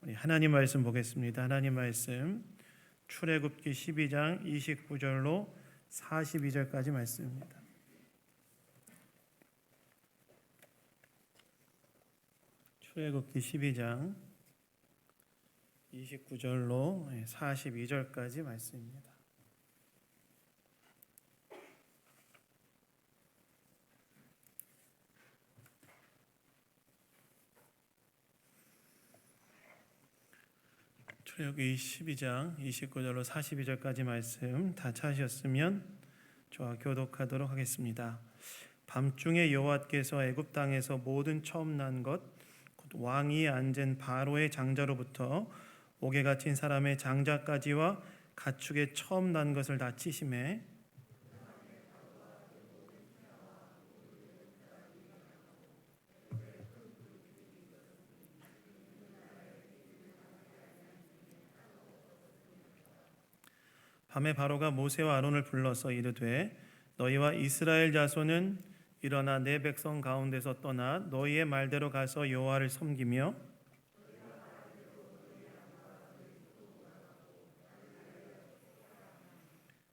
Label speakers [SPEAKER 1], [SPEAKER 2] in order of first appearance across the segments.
[SPEAKER 1] 우리 하나님 말씀 보겠습니다. 하나님 말씀 출애굽기 12장 29절로 42절까지 말씀입니다. 출애굽기 12장 29절로 42절까지 말씀입니다. 출애굽기 12장 29절로 42절까지 말씀 다 찾으셨으면 저와 교독하도록 하겠습니다. 밤중에 여호와께서 애굽 땅에서 모든 처음 난 것 곧 왕위에 앉은 바로의 장자로부터 옥에 갇힌 사람의 장자까지와 가축의 처음 난 것을 다 치심에 밤에 바로가 모세와 아론을 불러서 이르되 너희와 이스라엘 자손은 일어나 내 백성 가운데서 떠나 너희의 말대로 가서 여호와를 섬기며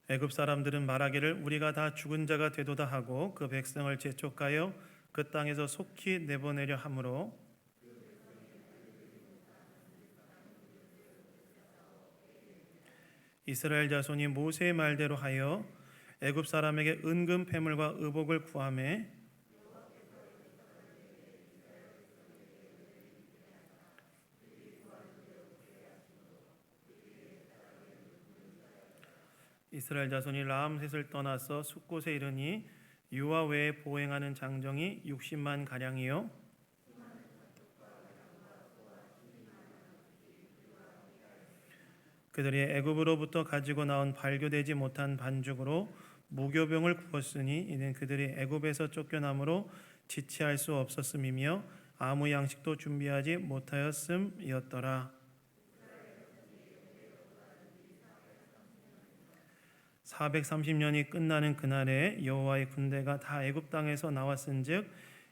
[SPEAKER 1] 애굽 사람들은 말하기를 우리가 다 죽은 자가 되도다 하고 그 백성을 재촉하여 그 땅에서 속히 내보내려 하므로 이스라엘 자손이 모세의 말대로 하여 애굽 사람에게 은금 패물과 의복을 구하매 이스라엘 자손이 라암셋을 떠나서 숫곳에 이르니 유아 외에 보행하는 장정이 60만 가량이요 그들이 애굽으로부터 가지고 나온 발교되지 못한 반죽으로 무교병을 구웠으니 이는 그들이 애굽에서 쫓겨남으로 지체할 수 없었음이며 아무 양식도 준비하지 못하였음이었더라. 430년이 끝나는 그날에 여호와의 군대가 다 애굽 땅에서 나왔은즉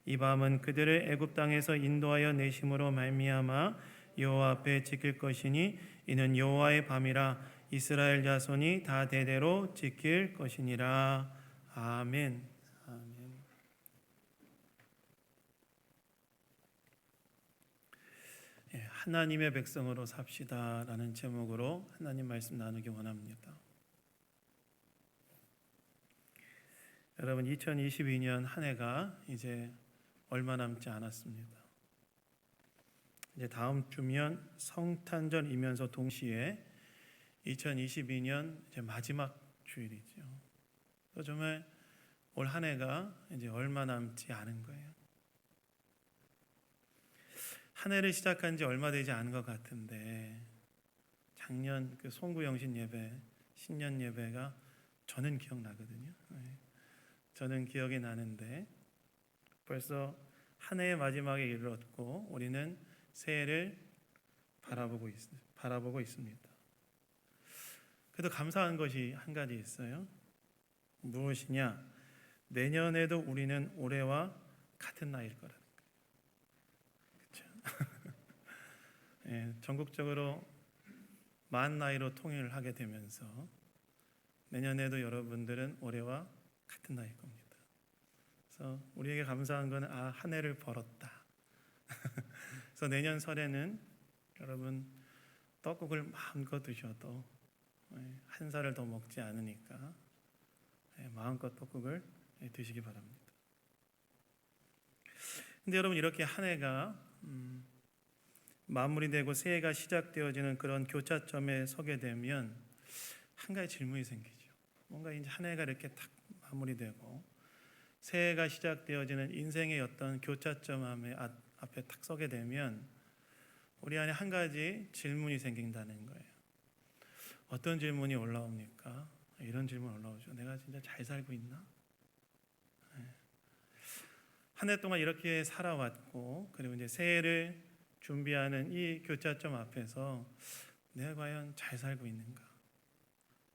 [SPEAKER 1] 이 밤은 그들을 애굽 땅에서 인도하여 내심으로 말미암아 여호와 앞에 지킬 것이니 이는 여호와의 밤이라 이스라엘 자손이 다 대대로 지킬 것이니라. 아멘. 아멘. 하나님의 백성으로 삽시다라는 제목으로 하나님 말씀 나누기 원합니다. 여러분 2022년 한 해가 이제 얼마 남지 않았습니다. 이제 다음 주면 성탄절이면서 동시에 2022년 이제 마지막 주일이죠. 정말 올 한 해가 이제 얼마 남지 않은 거예요. 한 해를 시작한 지 얼마 되지 않은 것 같은데 작년 그 송구영신 예배, 신년 예배가 저는 기억나거든요. 저는 기억이 나는데 벌써 한 해의 마지막에 이르렀고 우리는 새해를 바라보고 있습니다. 그래도 감사한 것이 한 가지 있어요. 무엇이냐? 내년에도 우리는 올해와 같은 나이일 거라는 거예요. 그렇죠? 전국적으로 만 나이로 통일을 하게 되면서 내년에도 여러분들은 올해와 같은 나이일 겁니다. 그래서 우리에게 감사한 것은 한 해를 벌었다. 그래서 내년 설에는 여러분 떡국을 마음껏 드셔도 한 살을 더 먹지 않으니까 마음껏 떡국을 드시기 바랍니다. 근데 여러분 이렇게 한 해가 마무리되고 새해가 시작되어지는 그런 교차점에 서게 되면 한 가지 질문이 생기죠. 뭔가 이제 한 해가 이렇게 딱 마무리되고 새해가 시작되어지는 인생의 어떤 교차점 앞에 딱 서게 되면 우리 안에 한 가지 질문이 생긴다는 거예요. 어떤 질문이 올라옵니까? 이런 질문 올라오죠. 내가 진짜 잘 살고 있나? 한 해 동안 이렇게 살아왔고 그리고 이제 새해를 준비하는 이 교차점 앞에서 내가 과연 잘 살고 있는가?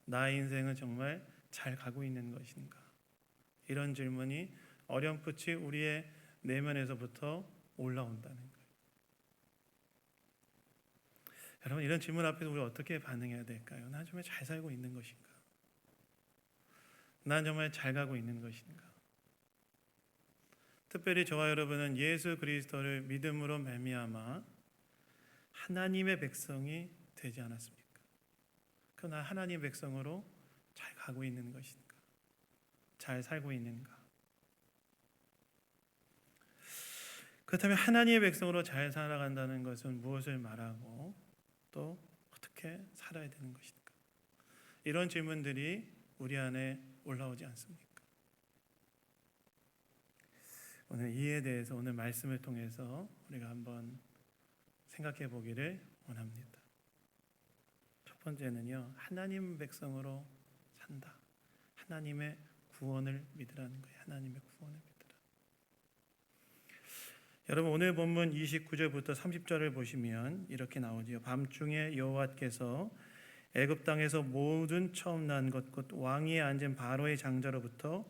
[SPEAKER 1] 나의 인생은 정말 잘 가고 있는 것인가? 이런 질문이 어렴풋이 우리의 내면에서부터 올라온다는 거예요. 여러분, 이런 질문 앞에서 우리 어떻게 반응해야 될까요? 난 정말 잘 살고 있는 것인가? 난 정말 잘 가고 있는 것인가? 특별히 저와 여러분은 예수 그리스도를 믿음으로 말미암아 하나님의 백성이 되지 않았습니까? 그러나 하나님의 백성으로 잘 가고 있는 것인가? 잘 살고 있는가? 그렇다면 하나님의 백성으로 잘 살아간다는 것은 무엇을 말하고 또 어떻게 살아야 되는 것인가? 이런 질문들이 우리 안에 올라오지 않습니까? 오늘 이에 대해서 오늘 말씀을 통해서 우리가 한번 생각해 보기를 원합니다. 첫 번째는요, 하나님 백성으로 산다. 하나님의 구원을 믿으라는 거예요. 하나님의 구원을 믿으라. 여러분, 오늘 본문 29절부터 30절을 보시면 이렇게 나오지요. 밤중에 여호와께서 애굽 땅에서 모든 처음 난 것 곧 왕위에 앉은 바로의 장자로부터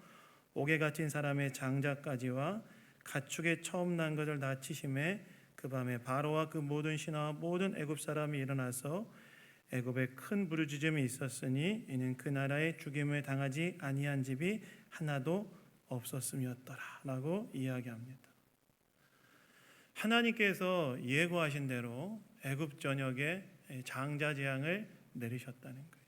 [SPEAKER 1] 옥에 갇힌 사람의 장자까지와 가축의 처음 난 것을 다 치심에 그 밤에 바로와 그 모든 신하와 모든 애굽 사람이 일어나서 애굽에 큰 부르짖음이 있었으니 이는 그 나라에 죽임을 당하지 아니한 집이 하나도 없었음이었더라라고 이야기합니다. 하나님께서 예고하신 대로 애굽 전역에 장자 재앙을 내리셨다는 거예요.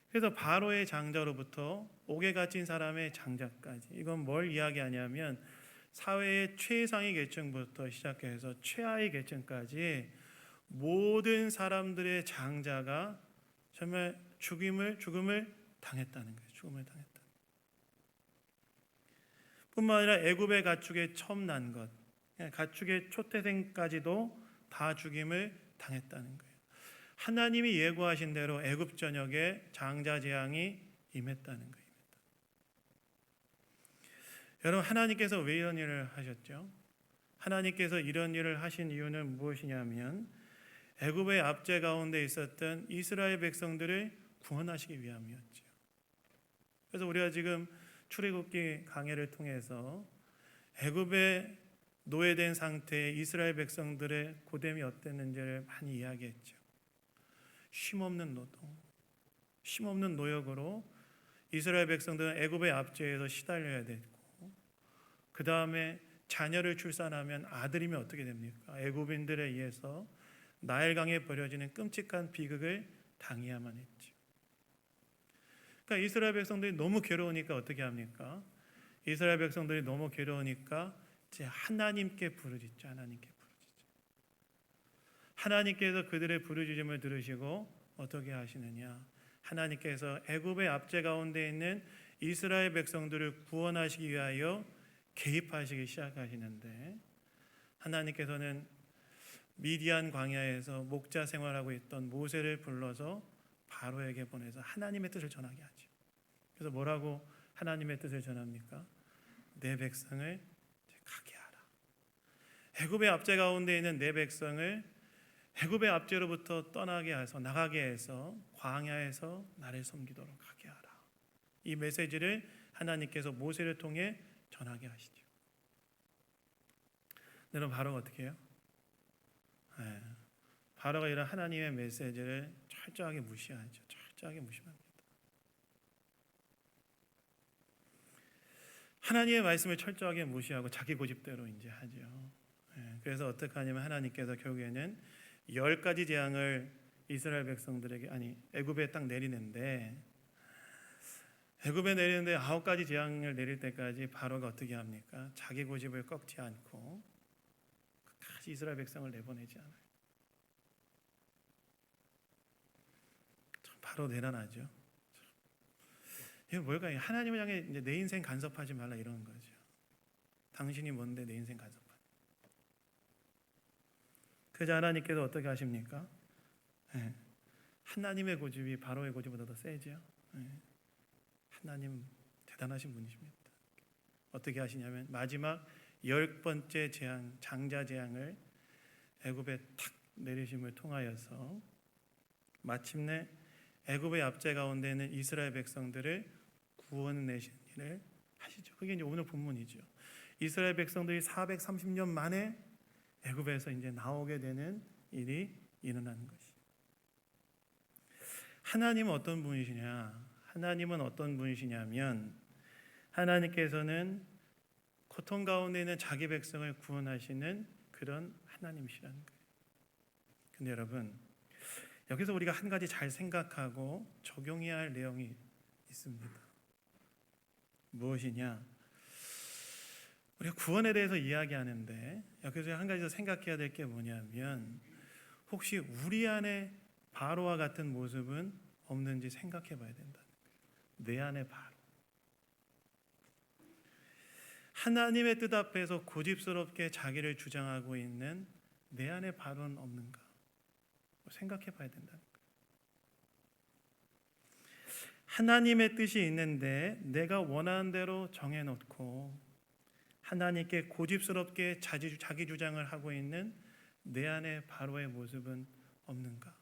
[SPEAKER 1] 그래서 바로의 장자로부터 옥에 갇힌 사람의 장자까지, 이건 뭘 이야기하냐면 사회의 최상위 계층부터 시작해서 최하위 계층까지 모든 사람들의 장자가 정말 죽음을 당했다는 거예요. 죽음을 당했다. 뿐만 아니라 애굽의 가축의 처음 난 것, 가축의 초태생까지도 다 죽임을 당했다는 거예요. 하나님이 예고하신 대로 애굽 전역에 장자 재앙이 임했다는 거예요. 여러분, 하나님께서 왜 이런 일을 하셨죠? 하나님께서 이런 일을 하신 이유는 무엇이냐면 애굽의 압제 가운데 있었던 이스라엘 백성들을 구원하시기 위함이었죠. 그래서 우리가 지금 출애굽기 강해를 통해서 애굽에 노예된 상태의 이스라엘 백성들의 고됨이 어땠는지를 많이 이야기했죠. 쉼없는 노동, 쉼없는 노역으로 이스라엘 백성들은 애굽의 압제에서 시달려야 됐고, 그 다음에 자녀를 출산하면 아들이면 어떻게 됩니까? 애굽인들에 의해서 나일강에 버려지는 끔찍한 비극을 당해야만 했죠. 그러니까 이스라엘 백성들이 너무 괴로우니까 어떻게 합니까? 이스라엘 백성들이 너무 괴로우니까 이제 하나님께 부르짖죠. 하나님께서 그들의 부르짖음을 들으시고 어떻게 하시느냐? 하나님께서 애굽의 압제 가운데 있는 이스라엘 백성들을 구원하시기 위하여 개입하시기 시작하시는데, 하나님께서는 미디안 광야에서 목자 생활하고 있던 모세를 불러서 바로에게 보내서 하나님의 뜻을 전하게 하죠. 그래서 뭐라고 하나님의 뜻을 전합니까? 내 백성을 가게 하라. 애굽의 압제 가운데 있는 내 백성을 애굽의 압제로부터 떠나게 해서 나가게 해서 광야에서 나를 섬기도록 하게 하라. 이 메시지를 하나님께서 모세를 통해 전하게 하시죠. 여러분, 바로가 어떻게 해요? 바로가 이런 하나님의 메시지를 철저하게 무시하죠. 철저하게 무시합니다. 하나님의 말씀을 철저하게 무시하고 자기 고집대로 이제 하죠. 그래서 어떻게 하냐면 하나님께서 결국에는 10가지 재앙을 이스라엘 백성들에게, 애굽에 딱 내리는데, 애굽에 내리는데 9가지 재앙을 내릴 때까지 바로가 어떻게 합니까? 자기 고집을 꺾지 않고 끝까지 이스라엘 백성을 내보내지 않아요. 참 바로 대단하죠. 이게 뭘까요? 하나님을 향해 이제 내 인생 간섭하지 말라 이런 거죠. 당신이 뭔데 내 인생 간섭하냐. 그저 하나님께서 어떻게 하십니까? 하나님의 고집이 바로의 고집보다 더 세죠. 하나님 대단하신 분이십니다. 어떻게 하시냐면 마지막 10번째 재앙, 장자 재앙을 애굽에 탁 내리심을 통하여서 마침내 애굽의 압제 가운데 있는 이스라엘 백성들을 구원내신 일을 하시죠. 그게 이제 오늘 본문이죠. 이스라엘 백성들이 430년 만에 애굽에서 이제 나오게 되는 일이 일어나는 것이. 하나님은 어떤 분이시냐? 하나님은 어떤 분이시냐면 하나님께서는 고통 가운데 있는 자기 백성을 구원하시는 그런 하나님이시라는 거예요. 근데 여러분, 여기서 우리가 한 가지 잘 생각하고 적용해야 할 내용이 있습니다. 무엇이냐? 우리가 구원에 대해서 이야기하는데 여기서 한 가지 더 생각해야 될 게 뭐냐면 혹시 우리 안에 바로와 같은 모습은 없는지 생각해 봐야 된다. 내 안에 바로. 하나님의 뜻 앞에서 고집스럽게 자기를 주장하고 있는 내 안에 바로는 없는가? 생각해 봐야 된다는 거예요. 하나님의 뜻이 있는데 내가 원하는 대로 정해놓고 하나님께 고집스럽게 자기 주장을 하고 있는 내 안에 바로의 모습은 없는가?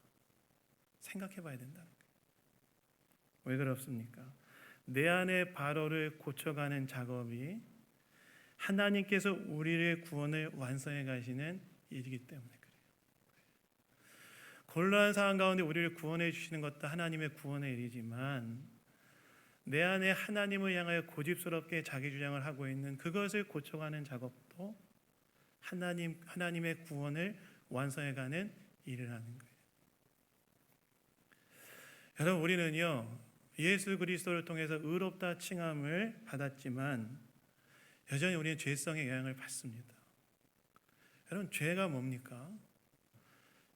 [SPEAKER 1] 생각해 봐야 된다는 거예요. 왜 그렇습니까? 내 안에 바로를 고쳐가는 작업이 하나님께서 우리의 구원을 완성해 가시는 일이기 때문에 그래요. 곤란한 상황 가운데 우리를 구원해 주시는 것도 하나님의 구원의 일이지만 내 안에 하나님을 향하여 고집스럽게 자기 주장을 하고 있는 그것을 고쳐가는 작업도 하나님의 구원을 완성해가는 일을 하는 거예요. 여러분, 우리는요 예수 그리스도를 통해서 의롭다 칭함을 받았지만 여전히 우리는 죄성의 영향을 받습니다. 여러분, 죄가 뭡니까?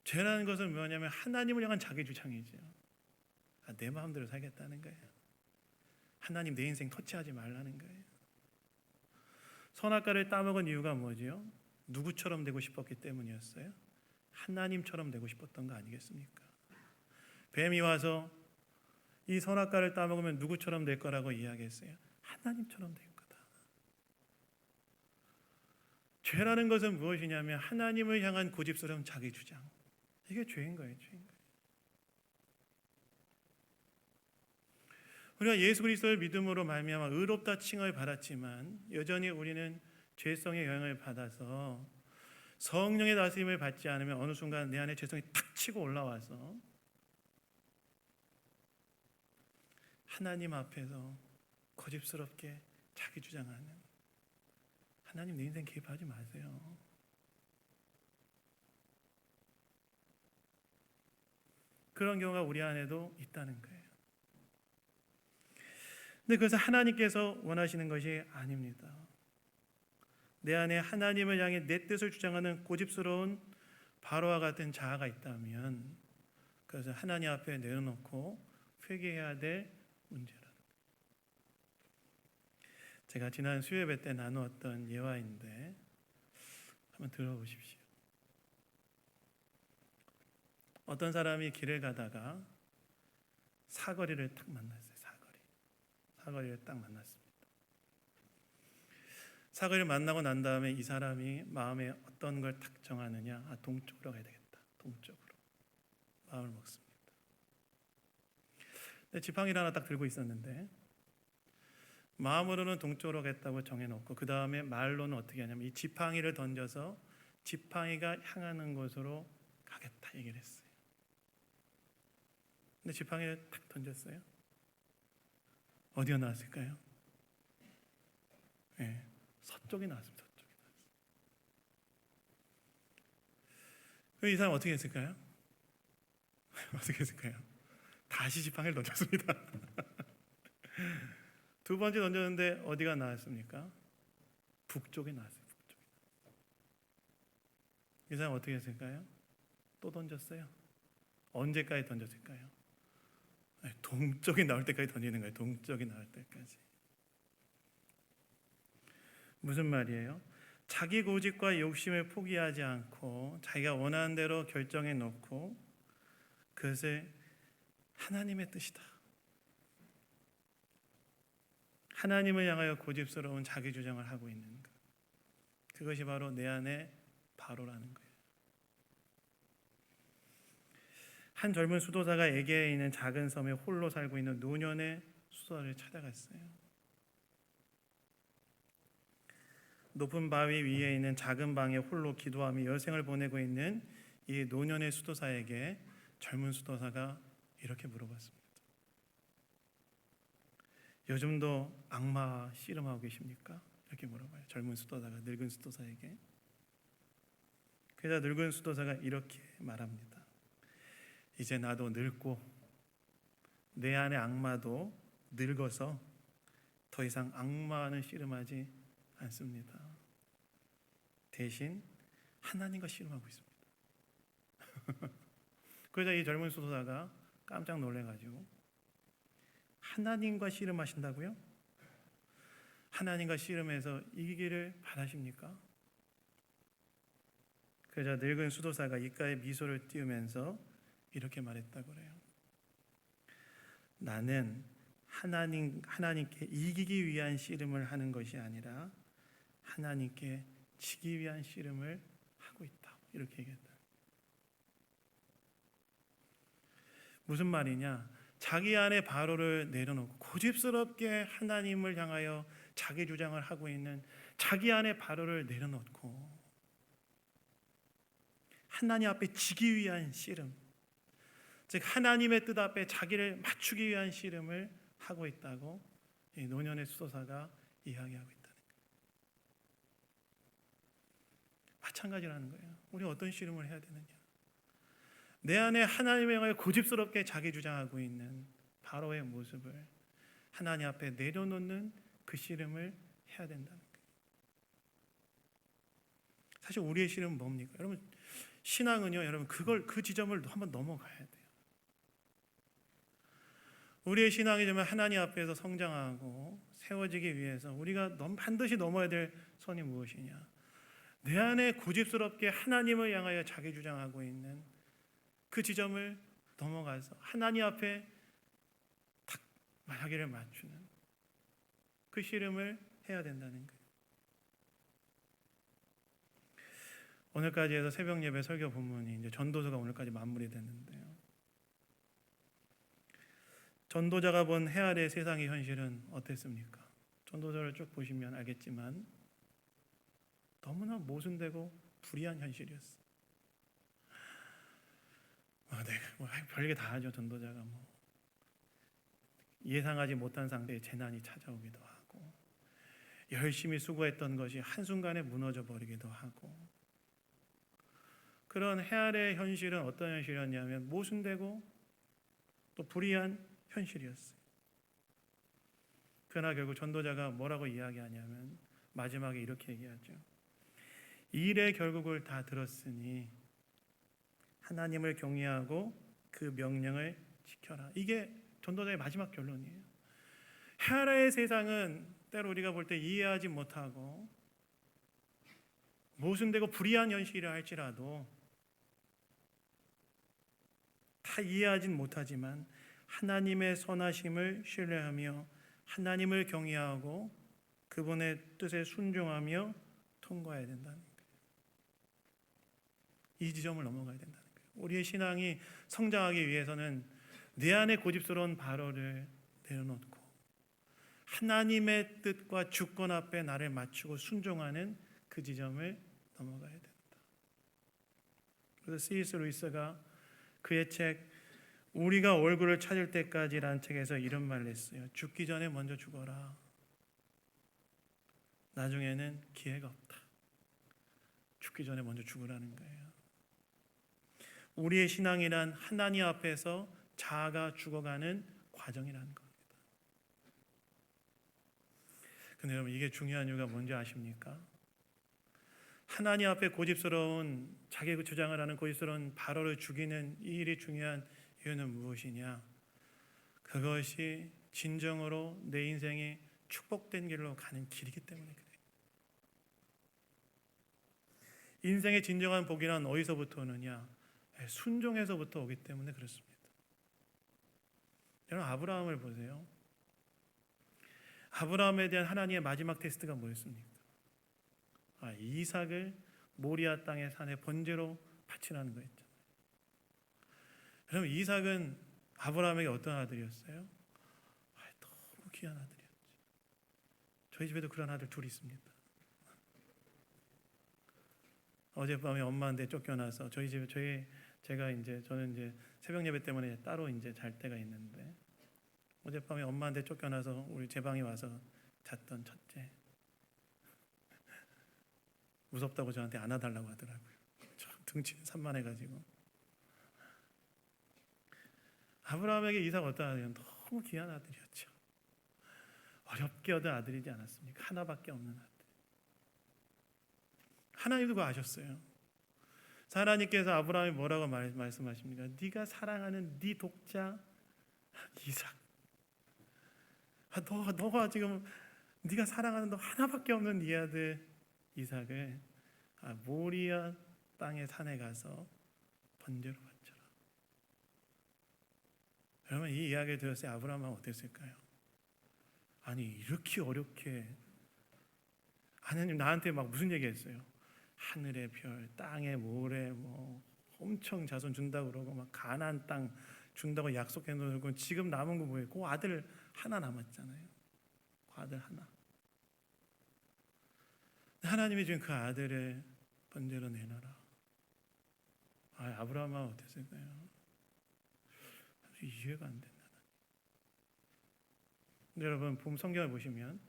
[SPEAKER 1] 죄라는 것은 뭐냐면 하나님을 향한 자기 주장이죠. 내 마음대로 살겠다는 거예요. 하나님 내 인생 터치하지 말라는 거예요. 선악과를 따먹은 이유가 뭐죠? 누구처럼 되고 싶었기 때문이었어요? 하나님처럼 되고 싶었던 거 아니겠습니까? 뱀이 와서 이 선악과를 따먹으면 누구처럼 될 거라고 이야기했어요? 하나님처럼 될 거다. 죄라는 것은 무엇이냐면 하나님을 향한 고집스러운 자기 주장. 이게 죄인 거예요. 죄인 거예요. 우리가 예수 그리스도를 믿음으로 말미암아 의롭다 칭을 받았지만 여전히 우리는 죄성의 영향을 받아서 성령의 다스림을 받지 않으면 어느 순간 내 안에 죄성이 탁 치고 올라와서 하나님 앞에서 고집스럽게 자기 주장하는, 하나님 내 인생 개입하지 마세요. 그런 경우가 우리 안에도 있다는 거예요. 근데 그것은 하나님께서 원하시는 것이 아닙니다. 내 안에 하나님을 향해 내 뜻을 주장하는 고집스러운 바로와 같은 자아가 있다면 그것은 하나님 앞에 내려놓고 회개해야 될 문제라는 거예요. 제가 지난 수요예배 때 나누었던 예화인데 한번 들어보십시오. 어떤 사람이 길을 가다가 사거리를 딱 만났어요. 사거리를 딱 만났습니다. 사거리를 만나고 난 다음에 이 사람이 마음에 어떤 걸 딱 정하느냐? 동쪽으로 가야 되겠다. 동쪽으로 마음을 먹습니다. 지팡이를 하나 딱 들고 있었는데 마음으로는 동쪽으로 가겠다고 정해놓고 그 다음에 말로는 어떻게 하냐면 이 지팡이를 던져서 지팡이가 향하는 곳으로 가겠다 얘기를 했어요. 근데 지팡이를 딱 던졌어요. 어디가 나왔을까요? 네, 서쪽이 나왔습니다. 서쪽이 나왔어요. 이 사람 어떻게 했을까요? 어떻게 했을까요? 다시 지팡이를 던졌습니다. 두 번째 던졌는데 어디가 나왔습니까? 북쪽이 나왔어요. 북쪽이. 이 사람 어떻게 했을까요? 또 던졌어요. 언제까지 던졌을까요? 동쪽이 나올 때까지 던지는 거예요. 동쪽이 나올 때까지. 무슨 말이에요? 자기 고집과 욕심을 포기하지 않고 자기가 원하는 대로 결정해 놓고 그것을 하나님의 뜻이다. 하나님을 향하여 고집스러운 자기 주장을 하고 있는 것. 그것이 바로 내 안에 바로라는 거예요. 한 젊은 수도사가 에게에 있는 작은 섬에 홀로 살고 있는 노년의 수도사를 찾아갔어요. 높은 바위 위에 있는 작은 방에 홀로 기도하며 여생을 보내고 있는 이 노년의 수도사에게 젊은 수도사가 이렇게 물어봤습니다. 요즘도 악마 씨름하고 계십니까? 이렇게 물어봐요. 젊은 수도사가 늙은 수도사에게. 그래서 늙은 수도사가 이렇게 말합니다. 이제 나도 늙고 내 안의 악마도 늙어서 더 이상 악마는 씨름하지 않습니다. 대신 하나님과 씨름하고 있습니다. 그러자 이 젊은 수도사가 깜짝 놀래가지고 하나님과 씨름하신다고요? 하나님과 씨름해서 이기기를 바라십니까? 그러자 늙은 수도사가 입가에 미소를 띄우면서 이렇게 말했다고 그래요. 나는 하나님께 이기기 위한 씨름을 하는 것이 아니라 하나님께 지기 위한 씨름을 하고 있다. 이렇게 얘기했다. 무슨 말이냐? 자기 안에 바로를 내려놓고 고집스럽게 하나님을 향하여 자기 주장을 하고 있는 자기 안에 바로를 내려놓고 하나님 앞에 지기 위한 씨름, 즉 하나님의 뜻 앞에 자기를 맞추기 위한 씨름을 하고 있다고 이 노년의 수도사가 이야기하고 있다는 거예요. 마찬가지라는 거예요. 우리 어떤 씨름을 해야 되느냐? 내 안에 하나님의 영을 고집스럽게 자기 주장하고 있는 바로의 모습을 하나님 앞에 내려놓는 그 씨름을 해야 된다는 거예요. 사실 우리의 씨름은 뭡니까? 여러분, 신앙은요, 여러분 그 지점을 한번 넘어가야 돼요. 우리의 신앙이 정말 하나님 앞에서 성장하고 세워지기 위해서 우리가 반드시 넘어야 될 선이 무엇이냐? 내 안에 고집스럽게 하나님을 향하여 자기 주장하고 있는 그 지점을 넘어가서 하나님 앞에 딱 자기를 맞추는 그 씨름을 해야 된다는 거예요. 오늘까지 해서 새벽 예배 설교 본문이 이제 전도서가 오늘까지 마무리됐는데요. 전도자가 본 해아래 세상의 현실은 어땠습니까? 전도서를 쭉 보시면 알겠지만 너무나 모순되고 불의한 현실이었어요. 별게 다 하죠. 전도자가 예상하지 못한 상태에 재난이 찾아오기도 하고 열심히 수고했던 것이 한순간에 무너져 버리기도 하고 그런 해아래 현실은 어떤 현실이었냐면 모순되고 또 불의한 현실이었어요. 그러나 결국 전도자가 뭐라고 이야기하냐면 마지막에 이렇게 얘기하죠. 일의 결국을 다 들었으니 하나님을 경외하고 그 명령을 지켜라. 이게 전도자의 마지막 결론이에요. 해아래의 세상은 때로 우리가 볼 때 이해하지 못하고 모순되고 불의한 현실이라 할지라도 다 이해하진 못하지만 하나님의 선하심을 신뢰하며 하나님을 경외하고 그분의 뜻에 순종하며 통과해야 된다는 거예요. 이 지점을 넘어가야 된다는 거예요. 우리의 신앙이 성장하기 위해서는 내 안에 고집스러운 발언을 내려놓고 하나님의 뜻과 주권 앞에 나를 맞추고 순종하는 그 지점을 넘어가야 된다. 그래서 C.S. 루이스가 그의 책 우리가 얼굴을 찾을 때까지라는 책에서 이런 말을 했어요. 죽기 전에 먼저 죽어라. 나중에는 기회가 없다. 죽기 전에 먼저 죽으라는 거예요. 우리의 신앙이란 하나님 앞에서 자아가 죽어가는 과정이라는 겁니다. 근데 여러분 이게 중요한 이유가 뭔지 아십니까? 하나님 앞에 고집스러운 자기 주장을 하는 고집스러운 바로를 죽이는 이 일이 중요한 이유는 무엇이냐? 그것이 진정으로 내 인생이 축복된 길로 가는 길이기 때문에 그래요. 인생의 진정한 복이란 어디서부터 오느냐? 순종에서부터 오기 때문에 그렇습니다. 여러분 아브라함을 보세요. 아브라함에 대한 하나님의 마지막 테스트가 뭐였습니까? 이삭을 모리아 땅의 산에 번제로 바치라는 거였죠. 그럼 이삭은 아브라함에게 어떤 아들이었어요? 너무 귀한 아들이었죠. 저희 집에도 그런 아들 둘 있습니다. 어젯밤에 엄마한테 쫓겨나서 저는 이제 새벽 예배 때문에 따로 이제 잘 때가 있는데 어젯밤에 엄마한테 쫓겨나서 우리 제 방에 와서 잤던 첫째 무섭다고 저한테 안아달라고 하더라고요. 저 등치는 산만해가지고. 아브라함에게 이삭 어떤 아들이냐? 너무 귀한 아들이었죠. 어렵게 얻은 아들이지 않았습니까? 하나밖에 없는 아들. 하나님도 그거 아셨어요. 하나님께서 아브라함이 뭐라고 말씀하십니까? 네가 사랑하는 네 독자 이삭. 너가 지금 네가 사랑하는 너 하나밖에 없는 네 아들 이삭을 모리아 땅의 산에 가서 번제로 바쳐라. 여러분 이 이야기를 들었을 때 아브라함은 어땠을까요? 아니 이렇게 어렵게 하나님 나한테 막 무슨 얘기했어요? 하늘의 별, 땅의 모래, 뭐 엄청 자손 준다고 그러고 막 가나안 땅 준다고 약속해 놓고 지금 남은 거 뭐예요? 그 아들 하나 남았잖아요. 그 아들 하나. 하나님이 지금 그 아들을 번제로 내놔라. 아브라함은 어땠을까요? 이해가 안 된다. 근데 여러분 성경을 보시면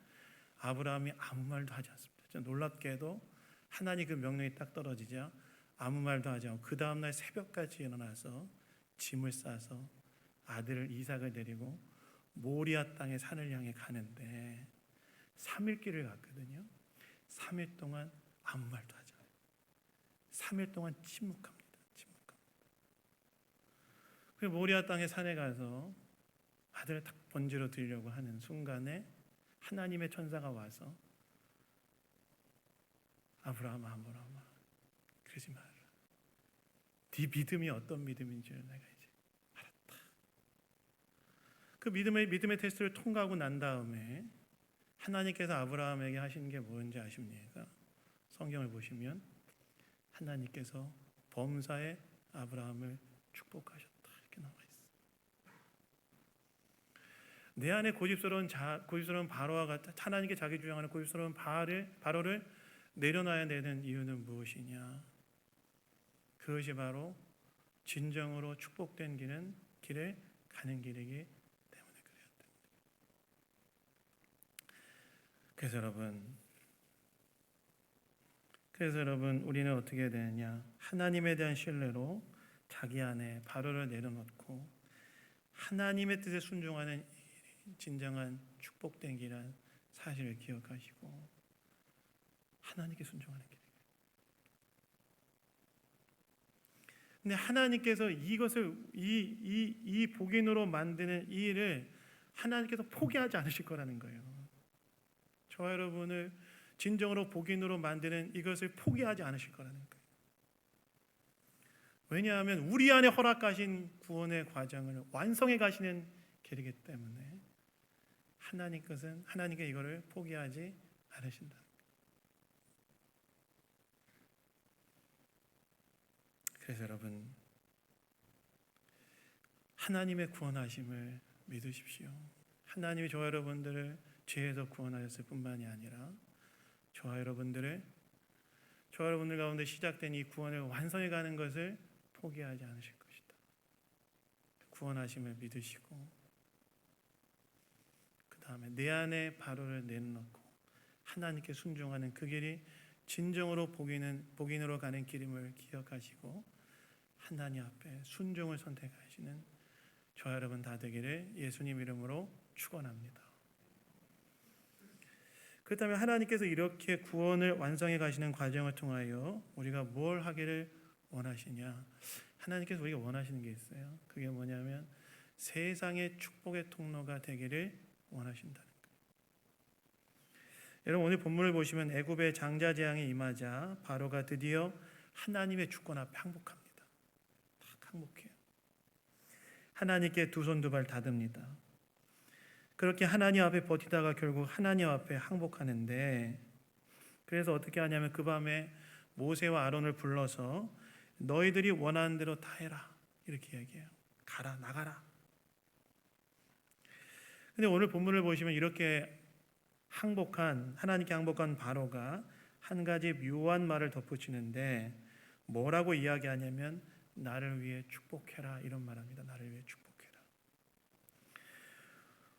[SPEAKER 1] 아브라함이 아무 말도 하지 않습니다. 놀랍게도 하나님 그 명령이 딱 떨어지자 아무 말도 하지 않고 그 다음날 새벽까지 일어나서 짐을 싸서 아들 이삭을 데리고 모리아 땅의 산을 향해 가는데 3일 길을 갔거든요. 3일 동안 아무 말도 하지 않아요. 3일 동안 침묵합니다. 그리고 모리아 땅의 산에 가서 아들을 딱 번제로 드리려고 하는 순간에 하나님의 천사가 와서 아브라함아 그러지 마라. 네 믿음이 어떤 믿음인 줄 내가 이제 알았다. 그 믿음의 테스트를 통과하고 난 다음에 하나님께서 아브라함에게 하신 게 뭔지 아십니까? 성경을 보시면 하나님께서 범사에 아브라함을 축복하셨다 이렇게 나와 있어요. 내 안에 고집스러운 바로와 같은 하나님께 자기 주장하는 고집스러운 바로를 내려놔야 되는 이유는 무엇이냐? 그것이 바로 진정으로 축복된 길에 가는 길이기 때문에 그랬다. 그래서 여러분 우리는 어떻게 해야 되느냐? 하나님에 대한 신뢰로 자기 안에 바로를 내려놓고 하나님의 뜻에 순종하는 진정한 축복된 길이라는 사실을 기억하시고 하나님께 순종하는 길이에요. 근데 하나님께서 이것을 이 복인으로 만드는 이 일을 하나님께서 포기하지 않으실 거라는 거예요. 저와 여러분을 진정으로 복인으로 만드는 이것을 포기하지 않으실 거라는 거예요. 왜냐하면 우리 안에 허락하신 구원의 과정을 완성해 가시는 길이기 때문에 하나님께 이거를 포기하지 않으신다. 그래서 여러분 하나님의 구원하심을 믿으십시오. 하나님이 저와 여러분들을 죄에서 구원하셨을 뿐만이 아니라 저와 여러분들 가운데 시작된 이 구원을 완성해 가는 것을 포기하지 않으실 것이다. 구원하심을 믿으시고 그 다음에 내 안에 바로를 내놓고 하나님께 순종하는 그 길이 진정으로 복인으로 가는 길임을 기억하시고 하나님 앞에 순종을 선택하시는 저와 여러분 다 되기를 예수님 이름으로 축원합니다. 그렇다면 하나님께서 이렇게 구원을 완성해 가시는 과정을 통하여 우리가 뭘 하기를 원하시냐? 하나님께서 우리가 원하시는 게 있어요. 그게 뭐냐면 세상의 축복의 통로가 되기를 원하신다는 거예요. 여러분 오늘 본문을 보시면 애굽의 장자 재앙이 임하자 바로가 드디어 하나님의 주권 앞에 항복합니다. 항복해요. 하나님께 두 손 두 발 닫습니다. 그렇게 하나님 앞에 버티다가 결국 하나님 앞에 항복하는데 그래서 어떻게 하냐면 그 밤에 모세와 아론을 불러서 너희들이 원하는 대로 다 해라 이렇게 얘기해요. 가라 나가라. 근데 오늘 본문을 보시면 이렇게 하나님께 항복한 바로가 한 가지 묘한 말을 덧붙이는데 뭐라고 이야기하냐면 나를 위해 축복해라 이런 말합니다. 나를 위해 축복해라.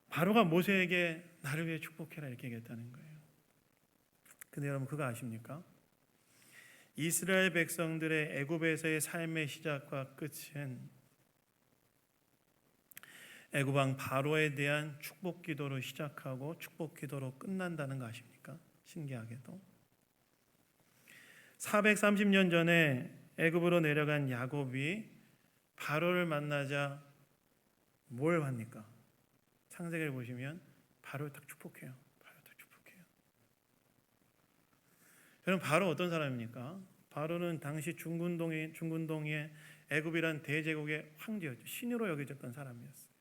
[SPEAKER 1] 바로가 모세에게 나를 위해 축복해라 이렇게 얘기했다는 거예요. 근데 여러분 그거 아십니까? 이스라엘 백성들의 애굽에서의 삶의 시작과 끝은 애굽 왕 바로에 대한 축복 기도로 시작하고 축복 기도로 끝난다는 거 아십니까? 신기하게도 430년 전에 애굽으로 내려간 야곱이 바로를 만나자 뭘 합니까? 창세기를 보시면 바로를 딱 축복해요. 바로를 딱 축복해요. 여러분 바로 어떤 사람입니까? 바로는 당시 중근동의 애굽이란 대제국의 황제였죠. 신으로 여겨졌던 사람이었어요.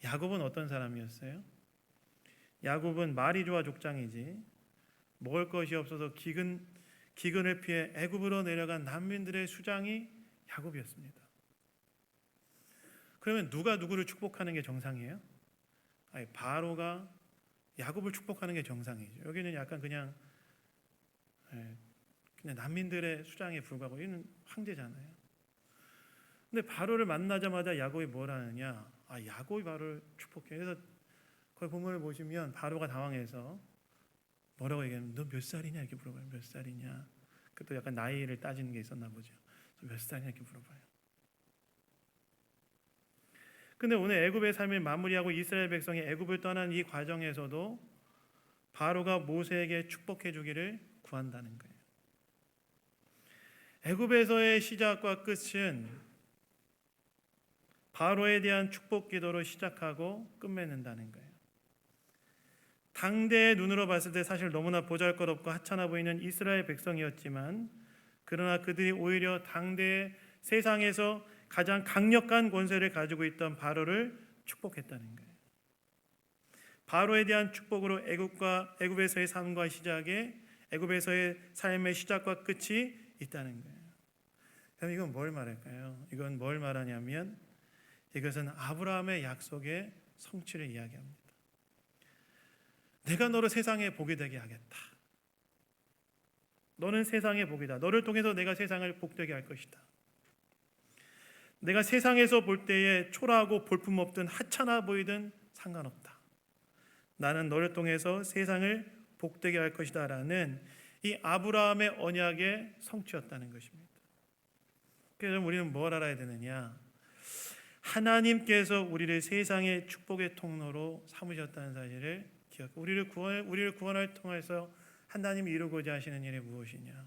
[SPEAKER 1] 야곱은 어떤 사람이었어요? 야곱은 말이 좋아 족장이지 먹을 것이 없어서 기근을 피해 애굽으로 내려간 난민들의 수장이 야곱이었습니다. 그러면 누가 누구를 축복하는 게 정상이에요? 아니, 바로가 야곱을 축복하는 게 정상이죠. 여기는 약간 그냥 난민들의 수장에 불과하고 이는 황제잖아요. 근데 바로를 만나자마자 야곱이 뭘 하느냐? 야곱이 바로를 축복해. 그래서 거기 본문을 보시면 바로가 당황해서 뭐라고 얘기하면 너 몇 살이냐 이렇게 물어봐요. 몇 살이냐? 그것도 약간 나이를 따지는 게 있었나 보죠. 몇 살이냐 이렇게 물어봐요. 근데 오늘 애굽의 삶을 마무리하고 이스라엘 백성이 애굽을 떠난 이 과정에서도 바로가 모세에게 축복해 주기를 구한다는 거예요. 애굽에서의 시작과 끝은 바로에 대한 축복 기도로 시작하고 끝맺는다는 거예요. 당대의 눈으로 봤을 때 사실 너무나 보잘것없고 하찮아 보이는 이스라엘 백성이었지만 그러나 그들이 오히려 당대의 세상에서 가장 강력한 권세를 가지고 있던 바로를 축복했다는 거예요. 바로에 대한 축복으로 애굽에서의 삶과 시작에 애굽에서의 삶의 시작과 끝이 있다는 거예요. 그럼 이건 뭘 말할까요? 이건 뭘 말하냐면 이것은 아브라함의 약속의 성취를 이야기합니다. 내가 너를 세상에 복이 되게 하겠다. 너는 세상의 복이다. 너를 통해서 내가 세상을 복되게 할 것이다. 내가 세상에서 볼 때에 초라하고 볼품없든 하찮아 보이든 상관없다. 나는 너를 통해서 세상을 복되게 할 것이다 라는 이 아브라함의 언약의 성취였다는 것입니다. 그래서 우리는 뭘 알아야 되느냐? 하나님께서 우리를 세상의 축복의 통로로 삼으셨다는 사실을 기억하고 우리를 구원을 통해서 하나님이 이루고자 하시는 일이 무엇이냐?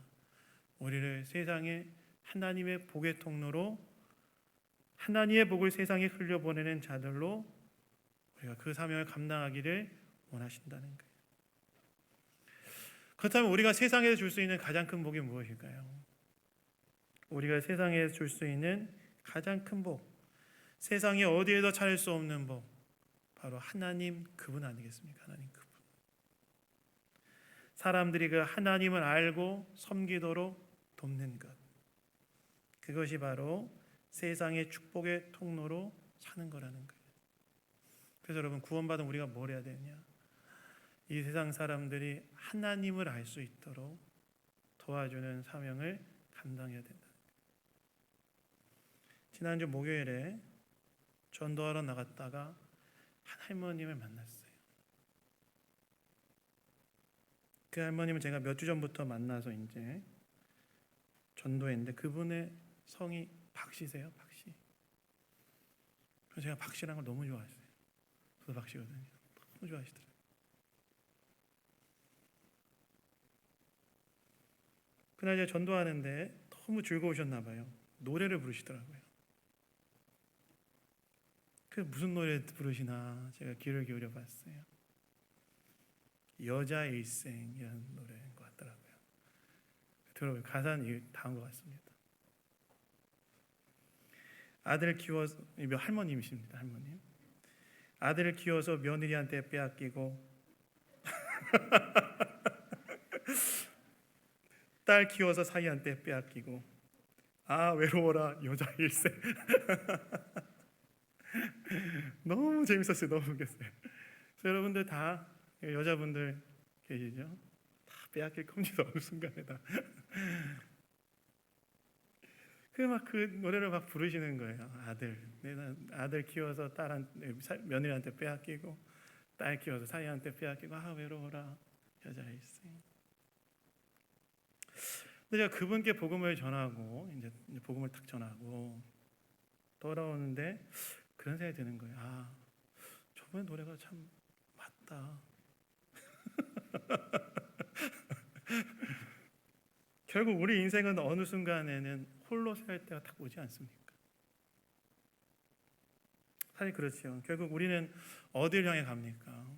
[SPEAKER 1] 우리를 세상의 하나님의 복의 통로로 하나님의 복을 세상에 흘려보내는 자들로 우리가 그 사명을 감당하기를 원하신다는 거예요. 그렇다면 우리가 세상에서 줄 수 있는 가장 큰 복이 무엇일까요? 우리가 세상에서 줄 수 있는 가장 큰 복, 세상에 어디에도 찾을 수 없는 복, 바로 하나님 그분 아니겠습니까? 하나님 그분. 사람들이 그 하나님을 알고 섬기도록 돕는 것, 그것이 바로 세상의 축복의 통로로 사는 거라는 거예요. 그래서 여러분 구원받은 우리가 뭘 해야 되냐? 이 세상 사람들이 하나님을 알 수 있도록 도와주는 사명을 감당해야 된다. 지난주 목요일에 전도하러 나갔다가 한 할머님을 만났어요. 그 할머님은 제가 몇 주 전부터 만나서 이제 전도했는데 그분의 성이 박씨세요. 박씨. 그래서 제가 박씨라는 걸 너무 좋아했어요. 저도 박씨거든요. 너무 좋아하시더라고요. 그날 제가 전도하는데 너무 즐거우셨나 봐요. 노래를 부르시더라고요. 그 무슨 노래 부르시나 제가 귀를 기울여 봤어요. 여자 일생이라는 노래인 것 같더라고요. 들어보면 가사는 다음 것 같습니다. 아들을 키워서 할머님이십니다. 할머님. 아들을 키워서 며느리한테 빼앗기고 딸 키워서 사위한테 빼앗기고 아 외로워라 여자 일생. 너무 재밌었어요. 너무 웃겼어요. 여러분들 다 여자분들 계시죠? 다 빼앗길 겁니다. 어느 순간에 다. 그 노래를 막 부르시는 거예요. 내가 아들 키워서 며느리한테 빼앗기고, 딸 키워서 사위한테 빼앗기고, 외로워라 여자 일생. 근데 제가 그분께 복음을 전하고 이제 복음을 딱 전하고 돌아오는데 그런 생각이 드는 거예요. 저번에 노래가 참 맞다. 결국 우리 인생은 어느 순간에는 홀로 살 때가 딱 오지 않습니까? 사실 그렇죠. 결국 우리는 어딜 향해 갑니까?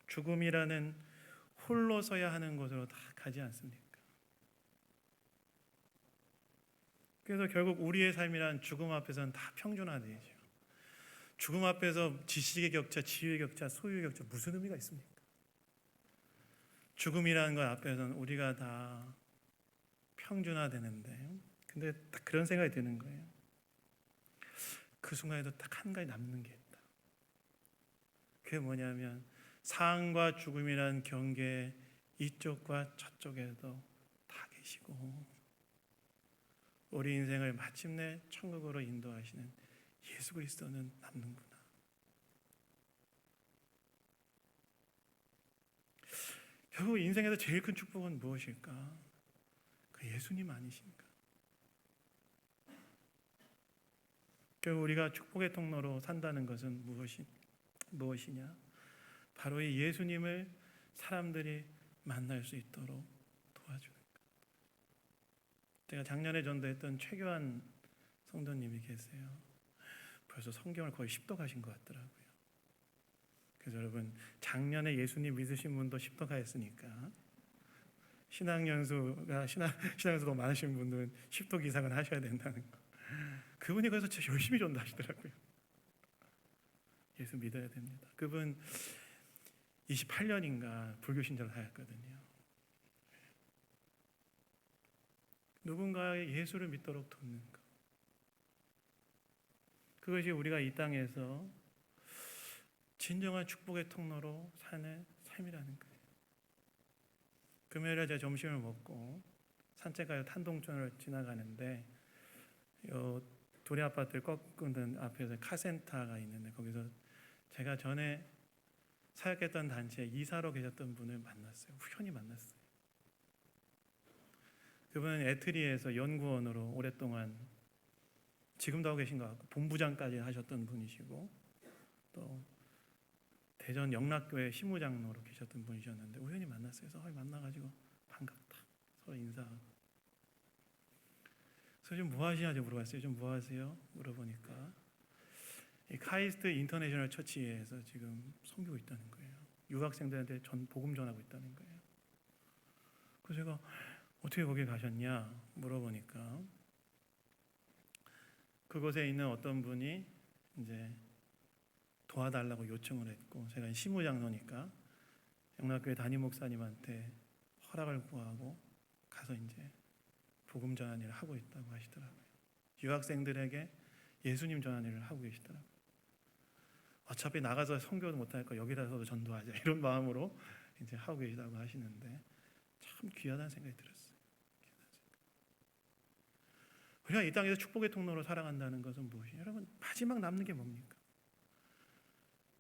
[SPEAKER 1] 죽음이라는 홀로 서야 하는 곳으로 다 가지 않습니까? 그래서 결국 우리의 삶이란 죽음 앞에서는 다 평준화되죠. 죽음 앞에서 지식의 격차, 지위의 격차, 소유의 격차 무슨 의미가 있습니까? 죽음이라는 것 앞에서는 우리가 다 평준화되는데, 근데 딱 그런 생각이 드는 거예요. 그 순간에도 딱 한 가지 남는 게 있다. 그게 뭐냐면 삶과 죽음이라는 경계 이쪽과 저쪽에도 다 계시고 우리 인생을 마침내 천국으로 인도하시는 예수 그리스도는 남는구나. 결국 인생에서 제일 큰 축복은 무엇일까? 그 예수님 아니십니까? 결국 우리가 축복의 통로로 산다는 것은 무엇이냐? 바로 이 예수님을 사람들이 만날 수 있도록 도와주는 것. 제가 작년에 전도했던 최교환 성도님이 계세요. 벌써 성경을 거의 십독하신 것 같더라고요. 그래서 여러분, 작년에 예수님 믿으신 분도 십독하였으니까 신앙연수도 많으신 분들은 십독 이상은 하셔야 된다는 거. 그분이 그래서 진짜 열심히 전도하시더라고요. 예수 믿어야 됩니다. 그분 28년인가 불교 신자를 하였거든요. 누군가의 예수를 믿도록 돕는 것. 그것이 우리가 이 땅에서 진정한 축복의 통로로 사는 삶이라는 거예요. 금요일에 제가 점심을 먹고 산책하여 탄동촌을 지나가는데 도리 아파트를 꺾는 앞에서 카센터가 있는데 거기서 제가 전에 사역했던 단체에 이사로 계셨던 분을 만났어요. 우연히 만났어요. 그분은 에트리에서 연구원으로 오랫동안 지금도 하고 계신 것 같고 본부장까지 하셨던 분이시고 또 대전 영락교회 시무장로로 계셨던 분이셨는데 우연히 만났어요. 그래서 만나가지고 반갑다 서로 인사하고 그래서 좀 뭐 하시냐고 물어봤어요. 좀 뭐 하세요? 물어보니까 이 카이스트 인터내셔널 처치에서 지금 섬기고 있다는 거예요. 유학생들한테 복음 전하고 있다는 거예요. 그래서 제가 어떻게 거기 가셨냐 물어보니까 그곳에 있는 어떤 분이 이제 도와달라고 요청을 했고 제가 시무장로니까 영락교회 담임 목사님한테 허락을 구하고 가서 이제 복음 전한 일을 하고 있다고 하시더라고요. 유학생들에게 예수님 전한 일을 하고 계시더라고요. 어차피 나가서 선교도 못하니까 여기다서도 전도하자 이런 마음으로 이제 하고 계시다고 하시는데 참 귀하다는 생각이 들었어요. 우리가 이 땅에서 축복의 통로로 살아간다는 것은 무엇이냐? 여러분 마지막 남는 게 뭡니까?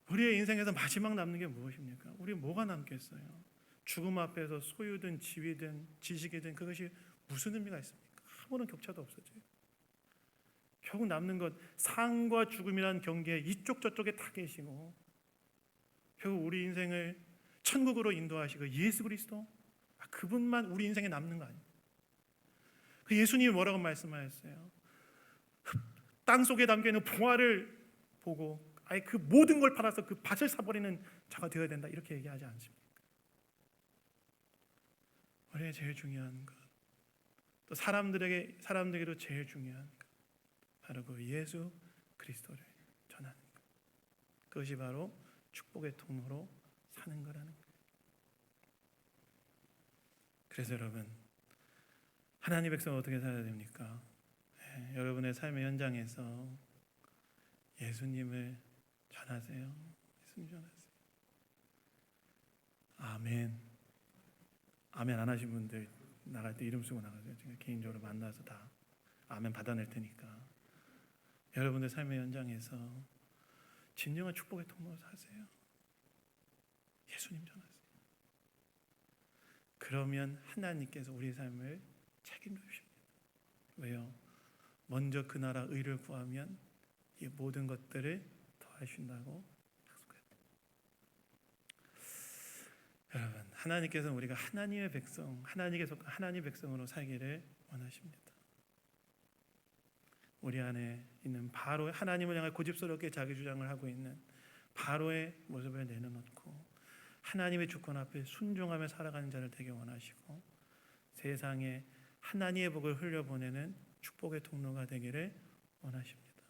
[SPEAKER 1] 우리의 인생에서 마지막 남는 게 무엇입니까? 우리 뭐가 남겠어요? 죽음 앞에서 소유든 지위든 지식이든 그것이 무슨 의미가 있습니까? 아무런 격차도 없어져요. 결국 남는 것 삶과 죽음이라는 경계에 이쪽 저쪽에 다 계시고 결국 우리 인생을 천국으로 인도하시고 예수 그리스도 그분만 우리 인생에 남는 거 아니에요. 그 예수님이 뭐라고 말씀하셨어요? 땅 속에 담겨있는 봉화를 보고 아예 그 모든 걸 팔아서 그 밭을 사버리는 자가 되어야 된다 이렇게 얘기하지 않습니까? 우리의 제일 중요한 것, 또 사람들에게도 제일 중요한 것, 바로 그 예수 그리스도를 전하는 것. 그것이 바로 축복의 통로로 사는 거라는 거예요. 그래서 여러분, 하나님의 백성은 어떻게 살아야 됩니까? 여러분의 삶의 현장에서 예수님을 전하세요. 예수님 전하세요. 아멘. 아멘 안 하신 분들 나갈 때 이름 쓰고 나가세요. 제가 개인적으로 만나서 다 아멘 받아낼 테니까. 여러분들 삶의 현장에서 진정한 축복의 통로로 사세요. 예수님 전하세요. 그러면 하나님께서 우리 삶을 책임져 주십니다. 왜요? 먼저 그 나라 의를 구하면 이 모든 것들을 더하신다고 약속했다. 여러분, 하나님께서는 우리가 하나님의 백성, 하나님께 속한 하나님의 백성으로 살기를 원하십니다. 우리 안에 있는 바로 하나님을 향해 고집스럽게 자기 주장을 하고 있는 바로의 모습을 내려놓고 하나님의 주권 앞에 순종하며 살아가는 자를 되게 원하시고 세상에 하나님의 복을 흘려보내는 축복의 통로가 되기를 원하십니다.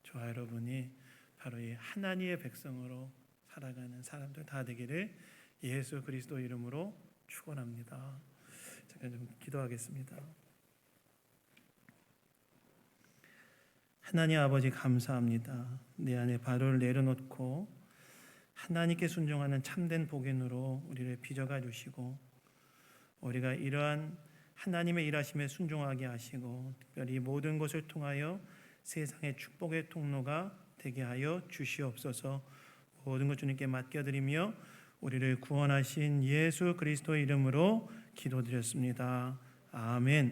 [SPEAKER 1] 저와 여러분이 바로 이 하나님의 백성으로 살아가는 사람들 다 되기를 예수 그리스도 이름으로 축원합니다. 잠깐 좀 기도하겠습니다. 하나님 아버지 감사합니다. 내 안에 바로를 내려놓고 하나님께 순종하는 참된 복인으로 우리를 빚어가 주시고 우리가 이러한 하나님의 일하심에 순종하게 하시고 특별히 모든 것을 통하여 세상의 축복의 통로가 되게 하여 주시옵소서. 모든 것 주님께 맡겨드리며 우리를 구원하신 예수 그리스도의 이름으로 기도드렸습니다. 아멘.